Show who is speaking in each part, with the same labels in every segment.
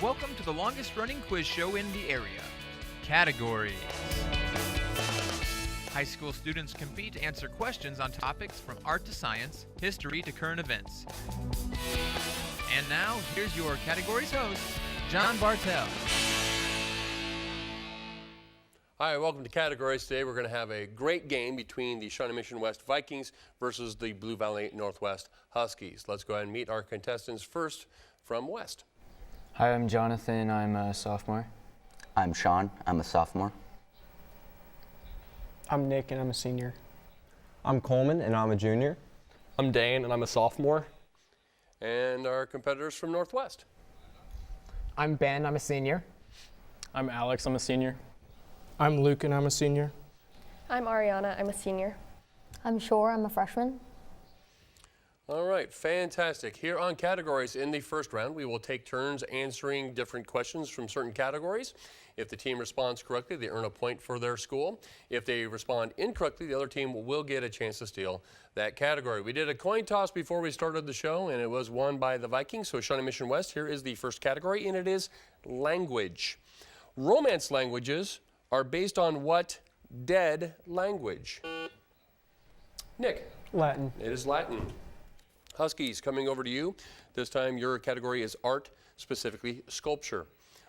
Speaker 1: Welcome to the longest running quiz show in the area. Categories. High school students compete to answer questions on topics from art to science, history to current events. And now, here's your categories host, John Bartell.
Speaker 2: Hi, welcome to Categories. Today we're going to have a great game between the Shawnee Mission West Vikings versus the Blue Valley Northwest Huskies. Let's go ahead and meet our contestants first from West.
Speaker 3: Hi, I'm Jonathan. I'm a sophomore.
Speaker 4: I'm Sean. I'm a sophomore.
Speaker 5: I'm Nick, and I'm a senior.
Speaker 6: I'm Coleman, and I'm a junior.
Speaker 7: I'm Dane, and I'm a sophomore.
Speaker 2: And our competitors from Northwest.
Speaker 8: I'm Ben. I'm a senior.
Speaker 7: I'm Alex. I'm a senior.
Speaker 5: I'm Luke, and I'm a senior.
Speaker 9: I'm Ariana. I'm a senior.
Speaker 10: I'm Shore. I'm a freshman.
Speaker 2: All right, fantastic. Here on Categories in the first round, we will take turns answering different questions from certain categories. If the team responds correctly, they earn a point for their school. If they respond incorrectly, the other team will get a chance to steal that category. We did a coin toss before we started the show, and it was won by the Vikings. So Shawnee Mission West, here is the first category, and it is language. Romance languages are based on what dead language? Nick.
Speaker 5: Latin.
Speaker 2: It is Latin. Huskies, coming over to you. This time your category is art, specifically sculpture.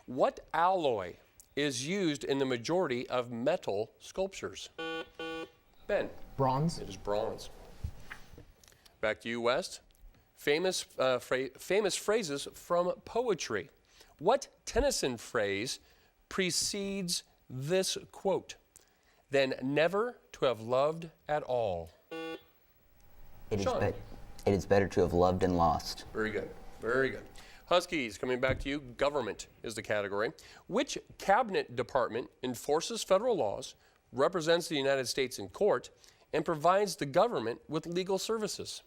Speaker 2: What alloy is used in the majority of metal sculptures? Ben.
Speaker 8: Bronze.
Speaker 2: It is bronze. Back to you, West. Famous phrases from poetry. What Tennyson phrase precedes this quote? Then never to have loved at all.
Speaker 4: It is better to have loved and lost.
Speaker 2: Very good. Very good. Huskies, coming back to you. Government is the category. Which cabinet department enforces federal laws, represents the United States in court, and provides the government with legal services?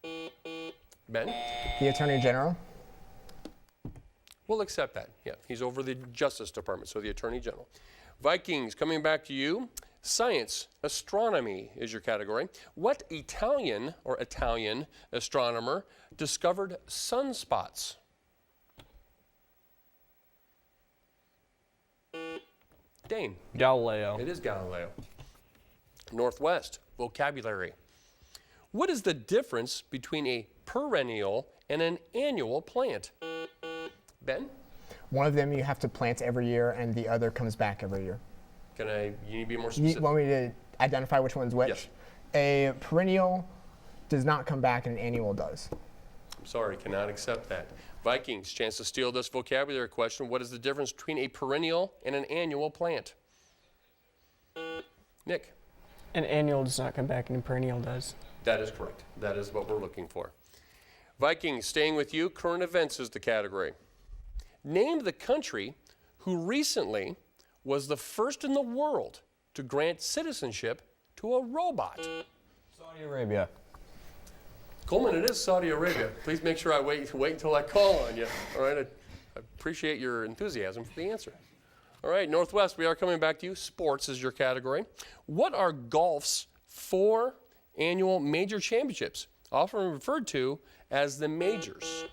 Speaker 2: Ben?
Speaker 8: The Attorney General.
Speaker 2: We'll accept that. Yeah, he's over the Justice Department, so the Attorney General. Vikings, coming back to you. Science, astronomy is your category. What Italian astronomer discovered sunspots? Dane.
Speaker 7: Galileo.
Speaker 2: It is Galileo. Northwest, vocabulary. What is the difference between a perennial and an annual plant? Ben?
Speaker 8: One of them you have to plant every year, and the other comes back every year.
Speaker 2: You need to be more
Speaker 8: You
Speaker 2: specific?
Speaker 8: want me to identify which one's which?
Speaker 2: Yes.
Speaker 8: A perennial does not come back, and an annual does.
Speaker 2: I'm sorry, cannot accept that. Vikings, chance to steal this vocabulary question. What is the difference between a perennial and an annual plant? Nick?
Speaker 5: An annual does not come back, and a perennial does.
Speaker 2: That is correct. That is what we're looking for. Vikings, staying with you, current events is the category. Name the country who recently was the first in the world to grant citizenship to a robot.
Speaker 6: Saudi Arabia.
Speaker 2: Coleman, it is Saudi Arabia. Please make sure I wait until I call on you. All right, I appreciate your enthusiasm for the answer. All right, Northwest, we are coming back to you. Sports is your category. What are golf's 4 annual major championships, often referred to as the majors?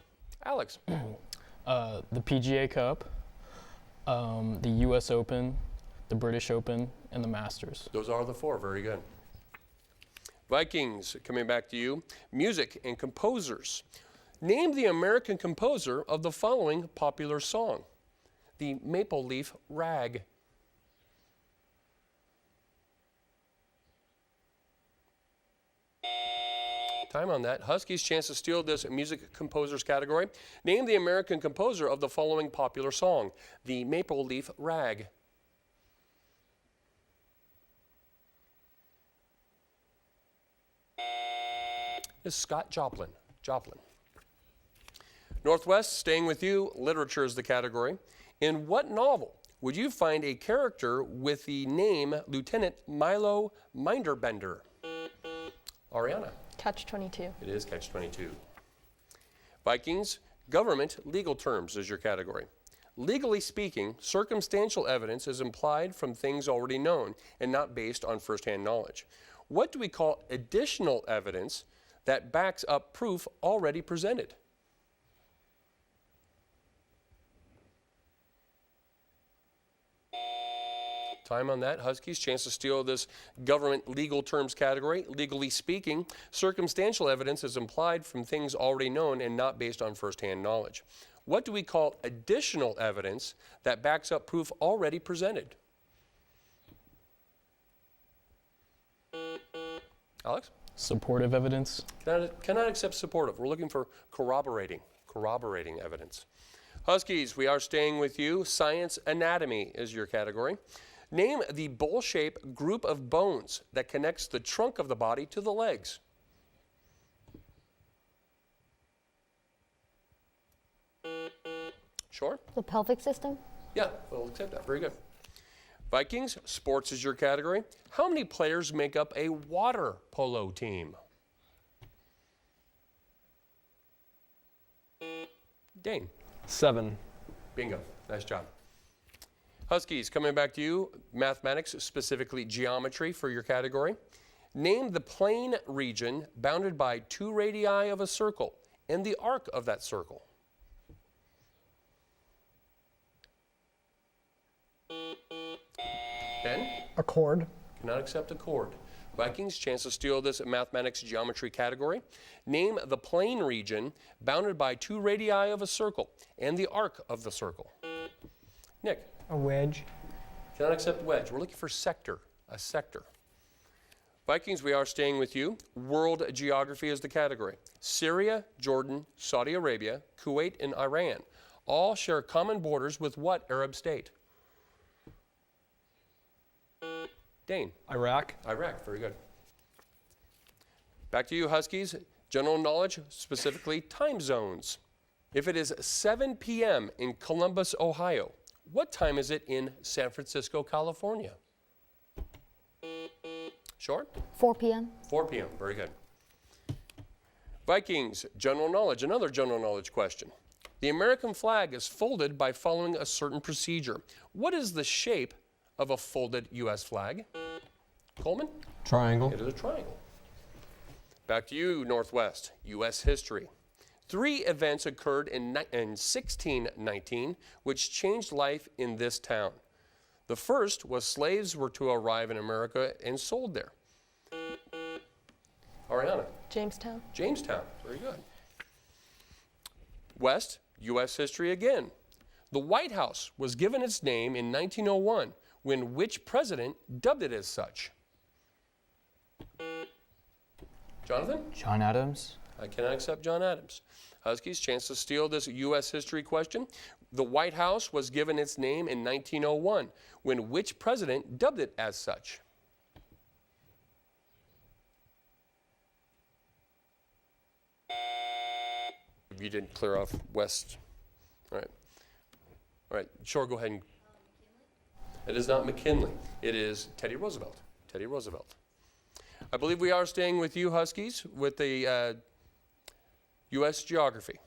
Speaker 2: Alex.
Speaker 7: The PGA Cup, the U.S. Open, the British Open, and the Masters.
Speaker 2: Those are the 4. Very good. Vikings, coming back to you. Music and composers. Name the American composer of the following popular song. The Maple Leaf Rag. Time on that. Huskies, chance to steal this music composers category. Name the American composer of the following popular song. The Maple Leaf Rag. Is Scott Joplin. Northwest, staying with you, literature is the category. In what novel would you find a character with the name Lieutenant Milo Minderbender? Ariana.
Speaker 9: Catch-22.
Speaker 2: It is Catch-22. Vikings, government legal terms is your category. Legally speaking, circumstantial evidence is implied from things already known and not based on firsthand knowledge. What do we call additional evidence that backs up proof already presented? Time on that. Huskies, chance to steal this government legal terms category. Legally speaking, circumstantial evidence is implied from things already known and not based on firsthand knowledge. What do we call additional evidence that backs up proof already presented? Alex?
Speaker 7: Supportive evidence.
Speaker 2: Cannot accept supportive. We're looking for corroborating evidence. Huskies, we are staying with you. Science anatomy is your category. Name the bowl-shaped group of bones that connects the trunk of the body to the legs. Sure?
Speaker 10: The pelvic system?
Speaker 2: Yeah, we'll accept that. Very good. Vikings, sports is your category. How many players make up a water polo team? Dane.
Speaker 6: 7.
Speaker 2: Bingo. Nice job. Huskies, coming back to you. Mathematics, specifically geometry for your category. Name the plane region bounded by 2 radii of a circle and the arc of that circle. Ben?
Speaker 8: A chord.
Speaker 2: Cannot accept a chord. Vikings, chance to steal this mathematics geometry category. Name the plane region bounded by 2 radii of a circle and the arc of the circle. Nick?
Speaker 5: A wedge.
Speaker 2: Cannot accept wedge. We're looking for sector, a sector. Vikings, we are staying with you. World geography is the category. Syria, Jordan, Saudi Arabia, Kuwait, and Iran all share common borders with what Arab state? Dane.
Speaker 6: Iraq.
Speaker 2: Iraq, very good. Back to you, Huskies. General knowledge, specifically time zones. If it is 7 p.m. in Columbus, Ohio, what time is it in San Francisco, California? Sure?
Speaker 10: 4 p.m.
Speaker 2: 4 p.m., very good. Vikings, general knowledge, another general knowledge question. The American flag is folded by following a certain procedure. What is the shape of a folded U.S. flag? Coleman?
Speaker 6: Triangle.
Speaker 2: It is a triangle. Back to you, Northwest, U.S. history. 3 events occurred in 1619 which changed life in this town. The first was slaves were to arrive in America and sold there. Ariana?
Speaker 9: Jamestown.
Speaker 2: Jamestown, very good. West, U.S. history again. The White House was given its name in 1901 when which president dubbed it as such? Jonathan?
Speaker 3: John Adams.
Speaker 2: I cannot accept John Adams. Huskies, chance to steal this U.S. history question. The White House was given its name in 1901 when which president dubbed it as such? You didn't clear off West. All right. All right. Sure, go ahead. It is not McKinley. It is Teddy Roosevelt. Teddy Roosevelt. I believe we are staying with you, Huskies, with the U.S. geography.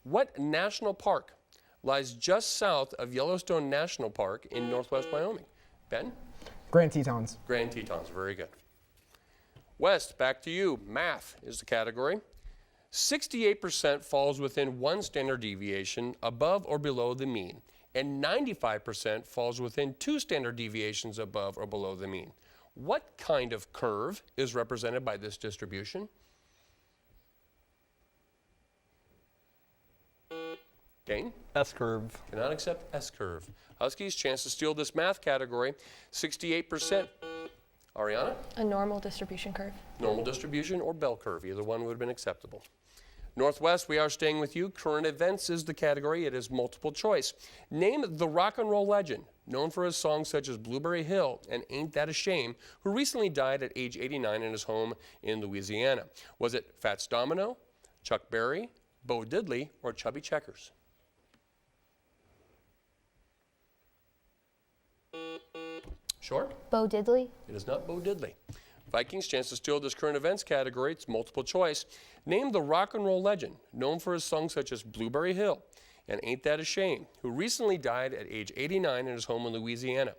Speaker 2: What national park lies just south of Yellowstone National Park in northwest Wyoming? Ben?
Speaker 8: Grand Tetons.
Speaker 2: Grand Tetons, very good. West, back to you. Math is the category. 68% falls within 1 standard deviation above or below the mean, and 95% falls within 2 standard deviations above or below the mean. What kind of curve is represented by this distribution? Dane?
Speaker 6: S-curve.
Speaker 2: Cannot accept S-curve. Huskies, chance to steal this math category. 68%. Ariana?
Speaker 9: A normal distribution curve.
Speaker 2: Normal distribution or bell curve. Either one would have been acceptable. Northwest, we are staying with you. Current events is the category. It is multiple choice. Name the rock and roll legend, known for his songs such as Blueberry Hill and Ain't That a Shame, who recently died at age 89 in his home in Louisiana. Was it Fats Domino, Chuck Berry, Bo Diddley, or Chubby Checkers? Sure?
Speaker 10: Bo Diddley.
Speaker 2: It is not Bo Diddley. Vikings, chance to steal this current events category. It's multiple choice. Name the rock and roll legend, known for his songs such as Blueberry Hill and Ain't That a Shame, who recently died at age 89 in his home in Louisiana.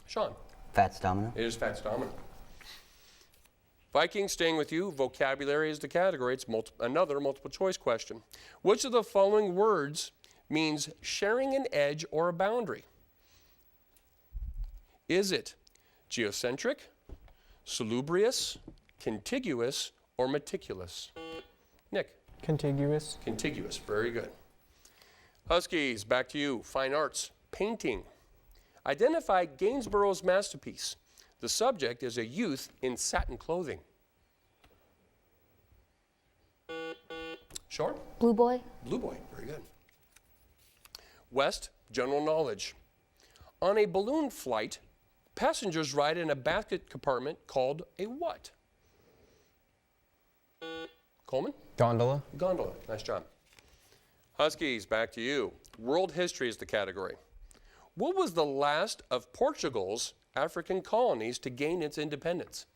Speaker 2: Sean?
Speaker 4: Fats Domino.
Speaker 2: It is Fats Domino. Vikings, staying with you, vocabulary is the category. It's another multiple choice question. Which of the following words means sharing an edge or a boundary? Is it geocentric, salubrious, contiguous, or meticulous? Nick?
Speaker 5: Contiguous.
Speaker 2: Contiguous, very good. Huskies, back to you. Fine arts, painting. Identify Gainsborough's masterpiece. The subject is a youth in satin clothing. Short?
Speaker 10: Blue Boy.
Speaker 2: Blue Boy, very good. West, general knowledge. On a balloon flight, passengers ride in a basket compartment called a what? Coleman?
Speaker 6: Gondola.
Speaker 2: Gondola, nice job. Huskies, back to you. World history is the category. What was the last of Portugal's African colonies to gain its independence?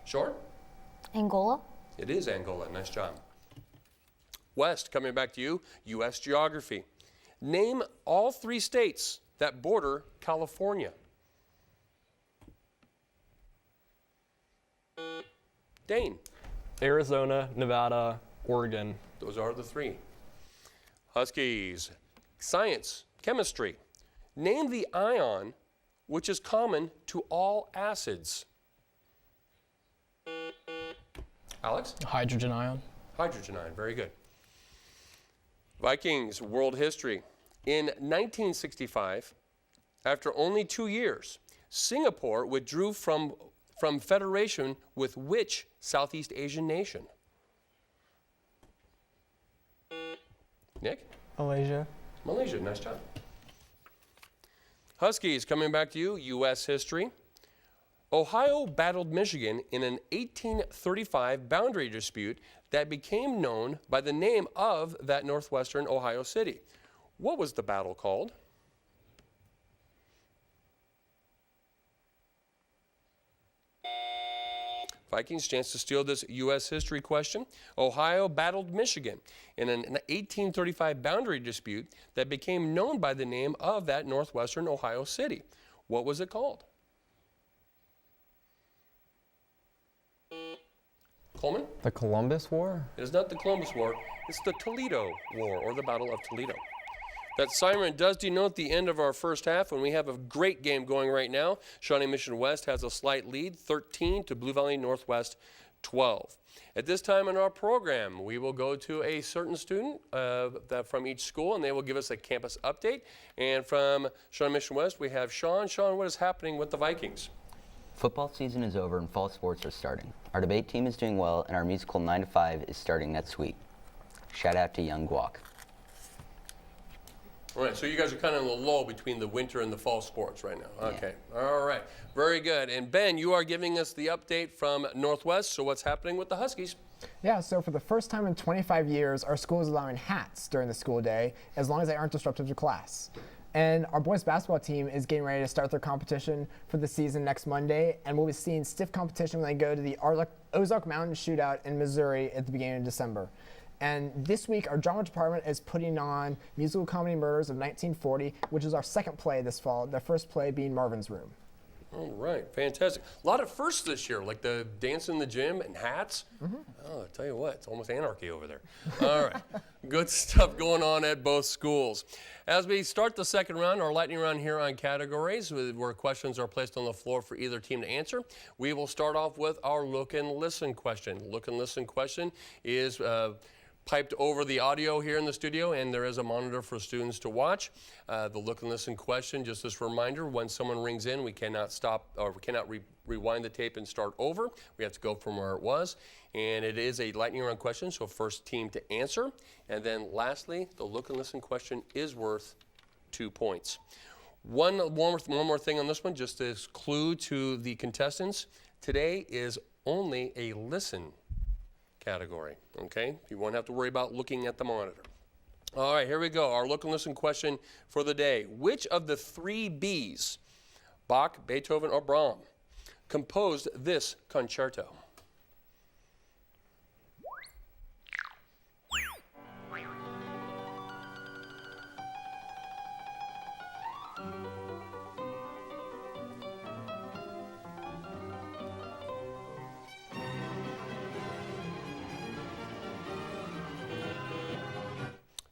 Speaker 2: Short?
Speaker 10: Angola.
Speaker 2: It is Angola. Nice job. West, coming back to you, U.S. geography. Name all 3 states that border California. Dane.
Speaker 6: Arizona, Nevada, Oregon.
Speaker 2: Those are the 3. Huskies. Science, chemistry. Name the ion which is common to all acids. Alex?
Speaker 7: Hydrogen ion.
Speaker 2: Hydrogen ion, very good. Vikings, world history. In 1965, after only 2 years, Singapore withdrew from federation with which Southeast Asian nation? Nick?
Speaker 5: Malaysia.
Speaker 2: Malaysia, nice job. Huskies, coming back to you, U.S. history. Ohio battled Michigan in an 1835 boundary dispute that became known by the name of that northwestern Ohio city. What was the battle called? Vikings, chance to steal this U.S. history question. Ohio battled Michigan in an 1835 boundary dispute that became known by the name of that northwestern Ohio city. What was it called? Coleman?
Speaker 6: The Columbus War?
Speaker 2: It is not the Columbus War. It's the Toledo War, or the Battle of Toledo. That siren does denote the end of our first half, and we have a great game going right now. Shawnee Mission West has a slight lead, 13 to Blue Valley Northwest 12. At this time in our program, we will go to a certain student from each school, and they will give us a campus update. And from Shawnee Mission West, we have Sean. Sean, what is happening with the Vikings?
Speaker 4: Football season is over and fall sports are starting. Our debate team is doing well, and our musical 9 to 5 is starting next week. Shout out to Young Guac.
Speaker 2: All right, so you guys are kind of in the lull between the winter and the fall sports right now. Okay, all right, very good. And Ben, you are giving us the update from Northwest, so what's happening with the Huskies?
Speaker 8: Yeah, so for the first time in 25 years, our school is allowing hats during the school day, as long as they aren't disruptive to class. And our boys basketball team is getting ready to start their competition for the season next Monday, and we'll be seeing stiff competition when they go to the Ozark Mountain Shootout in Missouri at the beginning of December. And this week, our drama department is putting on Musical Comedy Murders of 1940, which is our second play this fall, the first play being Marvin's Room.
Speaker 2: All right, fantastic. A lot of firsts this year, like the dance in the gym and hats. Oh, I tell you what, it's almost anarchy over there. All right, good stuff going on at both schools. As we start the second round, our lightning round here on categories, where questions are placed on the floor for either team to answer, we will start off with our look and listen question. Look and listen question is piped over the audio here in the studio, and there is a monitor for students to watch. The look and listen question, just as a reminder, when someone rings in, we cannot stop, or we cannot rewind the tape and start over. We have to go from where it was. And it is a lightning round question, so first team to answer. And then lastly, the look and listen question is worth 2 points. One more thing on this one, just as clue to the contestants. Today is only a listen category, okay? You won't have to worry about looking at the monitor. All right, here we go. Our look and listen question for the day. Which of the 3 Bs, Bach, Beethoven, or Brahms, composed this concerto?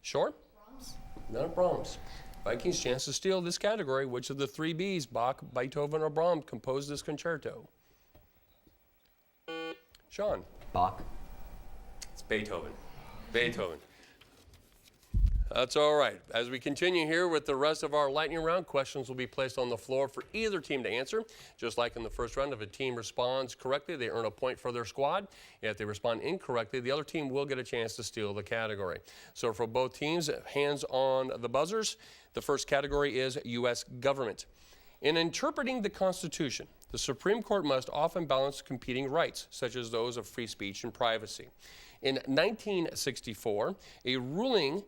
Speaker 2: Sure? Not Brahms. Vikings chance to steal this category. Which of the three Bs, Bach, Beethoven, or Brahms, composed this concerto? Sean?
Speaker 4: Bach.
Speaker 2: It's Beethoven. Beethoven. That's all right. As we continue here with the rest of our lightning round, questions will be placed on the floor for either team to answer. Just like in the first round, if a team responds correctly, they earn a point for their squad. If they respond incorrectly, the other team will get a chance to steal the category. So for both teams, hands on the buzzers. The first category is U.S. government. In interpreting the Constitution, the Supreme Court must often balance competing rights, such as those of free speech and privacy. In 1964, a ruling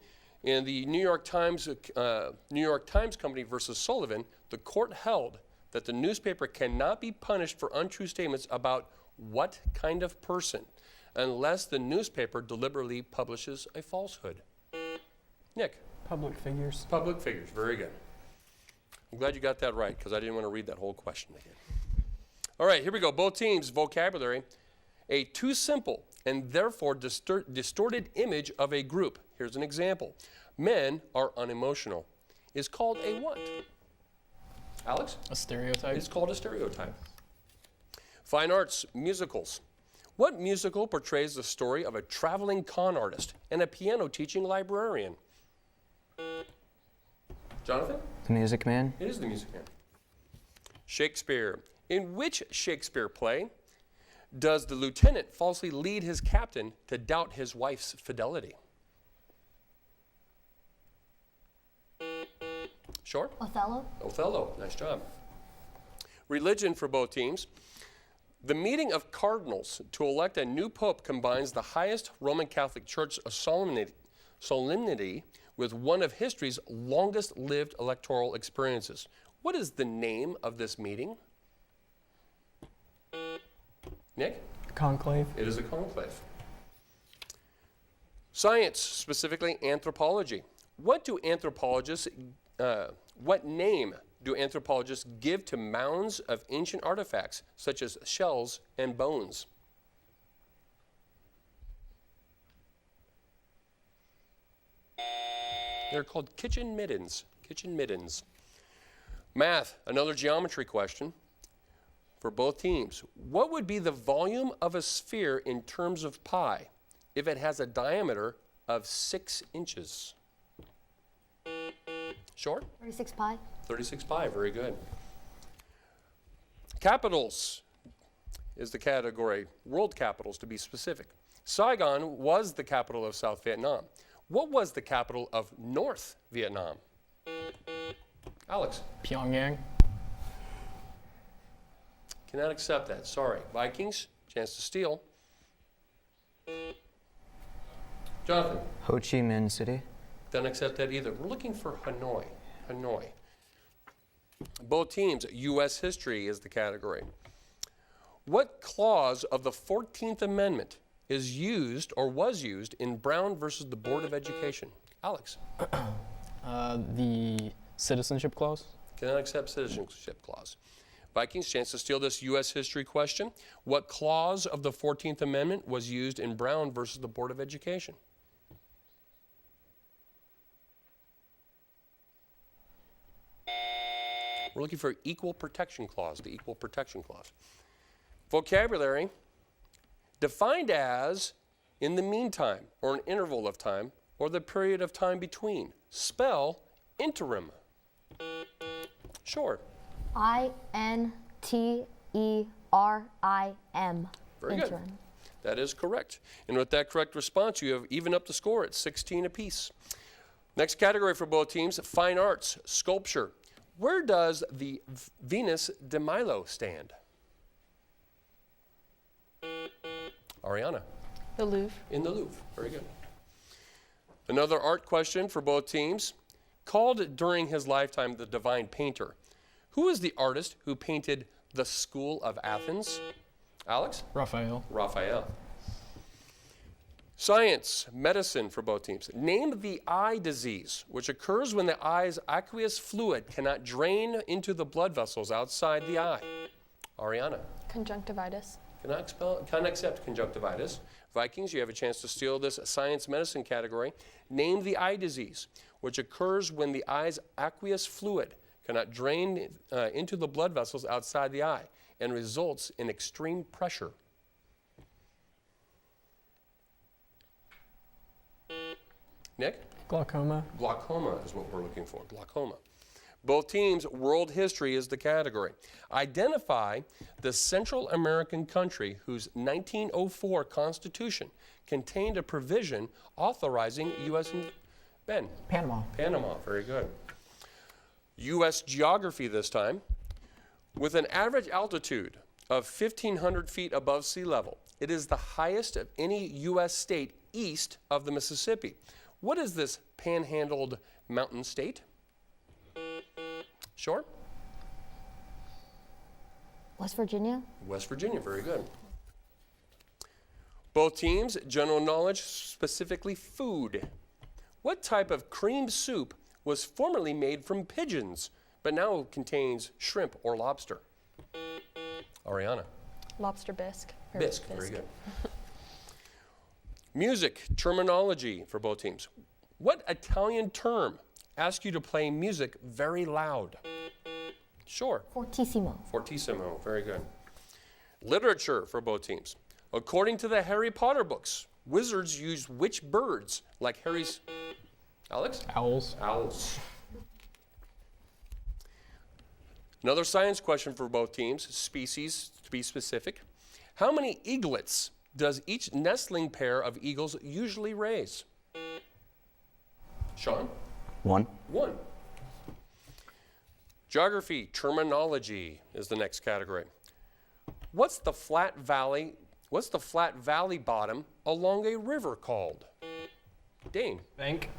Speaker 2: in the New York Times Company versus Sullivan, the court held that the newspaper cannot be punished for untrue statements about what kind of person unless the newspaper deliberately publishes a falsehood. Nick?
Speaker 5: Public figures.
Speaker 2: Public figures, very good. I'm glad you got that right because I didn't want to read that whole question again. All right, here we go. Both teams, vocabulary. A too simple and therefore distorted image of a group. Here's an example. Men are unemotional. Is called a what? Alex?
Speaker 7: A stereotype.
Speaker 2: It's called a stereotype. Fine arts, musicals. What musical portrays the story of a traveling con artist and a piano teaching librarian? Jonathan?
Speaker 3: The Music Man.
Speaker 2: It is The Music Man. Shakespeare. In which Shakespeare play does the lieutenant falsely lead his captain to doubt his wife's fidelity? Sure?
Speaker 10: Othello.
Speaker 2: Othello, nice job. Religion for both teams. The meeting of cardinals to elect a new pope combines the highest Roman Catholic Church solemnity with one of history's longest-lived electoral experiences. What is the name of this meeting? Nick?
Speaker 5: Conclave.
Speaker 2: It is a conclave. Science, specifically anthropology. What name do anthropologists give to mounds of ancient artifacts, such as shells and bones? They're called kitchen middens. Kitchen middens. Math, another geometry question for both teams. What would be the volume of a sphere in terms of pi if it has a diameter of 6 inches? Sure?
Speaker 10: 36 pi.
Speaker 2: 36 pi, very good. Capitals is the category, world capitals to be specific. Saigon was the capital of South Vietnam. What was the capital of North Vietnam? Alex?
Speaker 7: Pyongyang.
Speaker 2: Cannot accept that, sorry. Vikings, chance to steal. Jonathan?
Speaker 3: Ho Chi Minh City.
Speaker 2: Don't accept that either. We're looking for Hanoi. Hanoi. Both teams, U.S. history is the category. What clause of the 14th Amendment is used or was used in Brown versus the Board of Education? Alex?
Speaker 7: The citizenship clause.
Speaker 2: Cannot accept citizenship clause. Vikings, chance to steal this U.S. history question. What clause of the 14th Amendment was used in Brown versus the Board of Education? We're looking for equal protection clause, the equal protection clause. Vocabulary, defined as in the meantime, or an interval of time, or the period of time between. Spell interim. Sure.
Speaker 10: INTERIM.
Speaker 2: Very good. That is correct. And with that correct response, you have even up the score at 16 apiece. Next category for both teams, fine arts, sculpture. Where does the Venus de Milo stand? Ariana?
Speaker 9: The Louvre.
Speaker 2: In the Louvre. Very good. Another art question for both teams. Called during his lifetime the Divine Painter, who is the artist who painted the School of Athens? Alex?
Speaker 7: Raphael.
Speaker 2: Raphael. Science, medicine for both teams. Name the eye disease, which occurs when the eye's aqueous fluid cannot drain into the blood vessels outside the eye. Ariana?
Speaker 9: Conjunctivitis.
Speaker 2: Cannot accept conjunctivitis. Vikings, you have a chance to steal this science medicine category. Name the eye disease, which occurs when the eye's aqueous fluid cannot drain into the blood vessels outside the eye and results in extreme pressure. Nick?
Speaker 5: Glaucoma.
Speaker 2: Glaucoma is what we're looking for, glaucoma. Both teams, world history is the category. Identify the Central American country whose 1904 Constitution contained a provision authorizing U.S. Ben?
Speaker 8: Panama.
Speaker 2: Panama, very good. U.S. geography this time. With an average altitude of 1,500 feet above sea level, it is the highest of any U.S. state east of the Mississippi. What is this panhandled mountain state? Sure?
Speaker 10: West Virginia.
Speaker 2: West Virginia, very good. Both teams, general knowledge, specifically food. What type of cream soup was formerly made from pigeons, but now contains shrimp or lobster? Ariana.
Speaker 9: Lobster bisque. or
Speaker 2: Bisque, very good. Music, terminology for both teams. What Italian term asks you to play music very loud? Sure.
Speaker 10: Fortissimo.
Speaker 2: Fortissimo, very good. Literature for both teams. According to the Harry Potter books, wizards use which birds, like Harry's... Alex?
Speaker 7: Owls.
Speaker 2: Owls. Another science question for both teams, species to be specific. How many eaglets does each nestling pair of eagles usually raise? Sean?
Speaker 4: 1.
Speaker 2: 1. Geography, terminology is the next category. What's the flat valley bottom along a river called? Dane.
Speaker 6: Bank.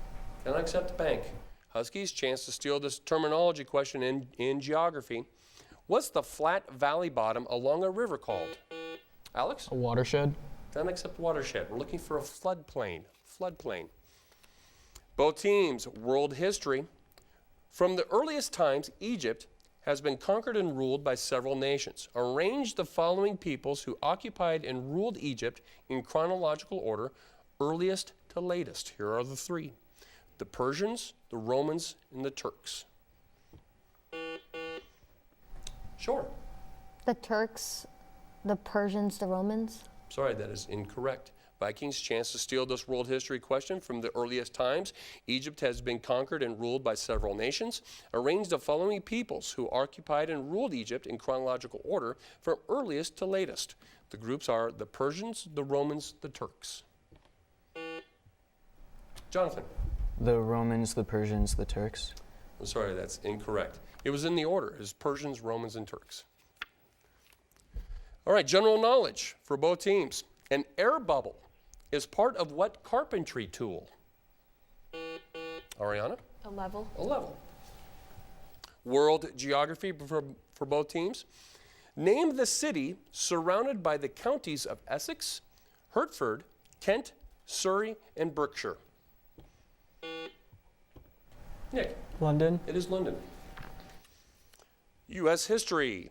Speaker 2: Can I accept the bank? Huskies, chance to steal this terminology question in geography. What's the flat valley bottom along a river called? Alex?
Speaker 7: A watershed.
Speaker 2: Can I accept watershed? We're looking for a floodplain. Floodplain. Both teams, world history. From the earliest times, Egypt has been conquered and ruled by several nations. Arrange the following peoples who occupied and ruled Egypt in chronological order, earliest to latest. Here are the three: the Persians, the Romans, and the Turks. Sure.
Speaker 10: The Turks, the Persians, the Romans.
Speaker 2: Sorry, that is incorrect. Vikings, chance to steal this world history question. From the earliest times, Egypt has been conquered and ruled by several nations. Arrange the following peoples who occupied and ruled Egypt in chronological order from earliest to latest. The groups are the Persians, the Romans, the Turks. Jonathan.
Speaker 3: The Romans, the Persians, the Turks.
Speaker 2: I'm sorry, that's incorrect. It was in the order. It was Persians, Romans, and Turks. All right, general knowledge for both teams. An air bubble is part of what carpentry tool? Ariana?
Speaker 9: A level.
Speaker 2: A level. World geography for both teams. Name the city surrounded by the counties of Essex, Hertford, Kent, Surrey, and Berkshire. Nick?
Speaker 5: London.
Speaker 2: It is London. U.S. history.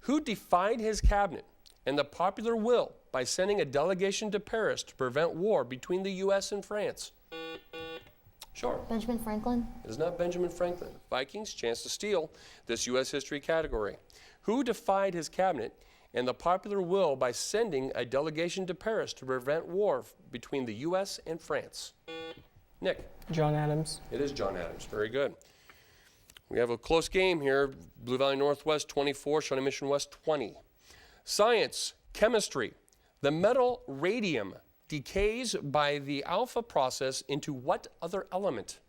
Speaker 2: Who defied his cabinet and the popular will by sending a delegation to Paris to prevent war between the U.S. and France? Sure.
Speaker 10: Benjamin Franklin.
Speaker 2: It is not Benjamin Franklin. Vikings, chance to steal this U.S. history category. Who defied his cabinet and the popular will by sending a delegation to Paris to prevent war between the U.S. and France? Nick?
Speaker 5: John Adams.
Speaker 2: It is John Adams. Very good. We have a close game here. Blue Valley Northwest 24, Shawnee Mission West 20. Science, chemistry. The metal radium decays by the alpha process into what other element?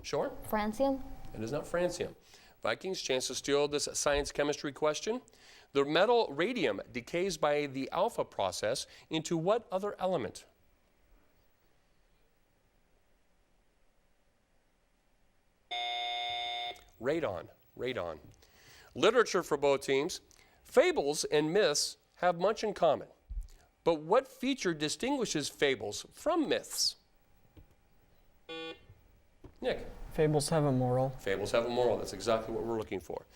Speaker 2: Sure?
Speaker 10: Francium.
Speaker 2: It is not francium. Vikings, chance to steal this science chemistry question. The metal radium decays by the alpha process into what other element? Radon. Radon. Literature for both teams. Fables and myths have much in common. But what feature distinguishes fables from myths? Nick?
Speaker 5: Fables have a moral.
Speaker 2: Fables have a moral. That's exactly what we're looking for.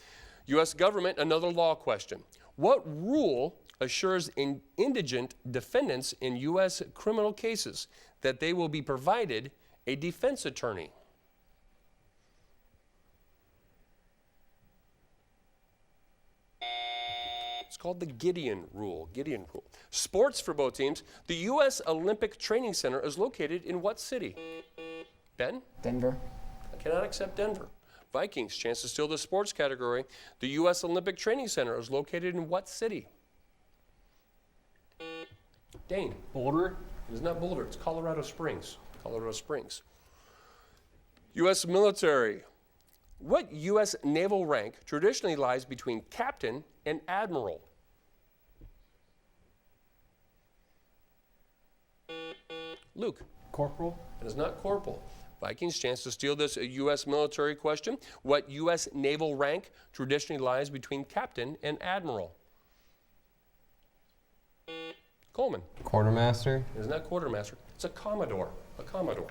Speaker 2: U.S. government, another law question. What rule assures indigent defendants in U.S. criminal cases that they will be provided a defense attorney? It's called the Gideon Rule. Gideon Rule. Sports for both teams. The U.S. Olympic Training Center is located in what city? Ben?
Speaker 8: Denver.
Speaker 2: I cannot accept Denver. Vikings, chance to steal the sports category. The U.S. Olympic Training Center is located in what city? Dane?
Speaker 6: Boulder.
Speaker 2: It is not Boulder. It's Colorado Springs. Colorado Springs. U.S. military. What U.S. naval rank traditionally lies between captain and admiral? Luke?
Speaker 6: Corporal.
Speaker 2: It is not corporal. Vikings, chance to steal this U.S. military question. What U.S. naval rank traditionally lies between captain and admiral? Coleman.
Speaker 6: Quartermaster.
Speaker 2: It is not quartermaster. It's a commodore. A commodore.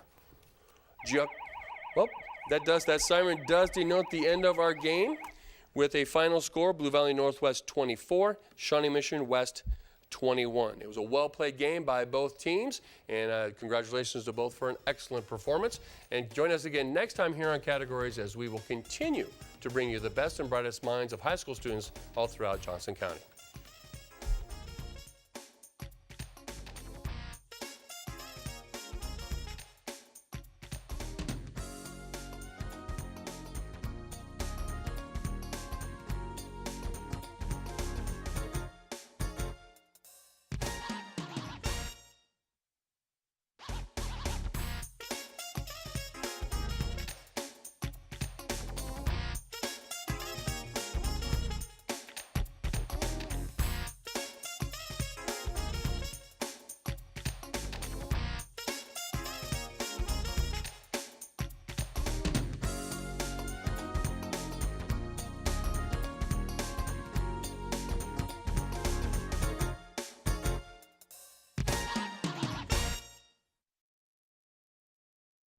Speaker 2: Well, that siren does denote the end of our game with a final score, Blue Valley Northwest 24, Shawnee Mission West 21. It was a well-played game by both teams, and congratulations to both for an excellent performance. And join us again next time here on Categories as we will continue to bring you the best and brightest minds of high school students all throughout Johnson County.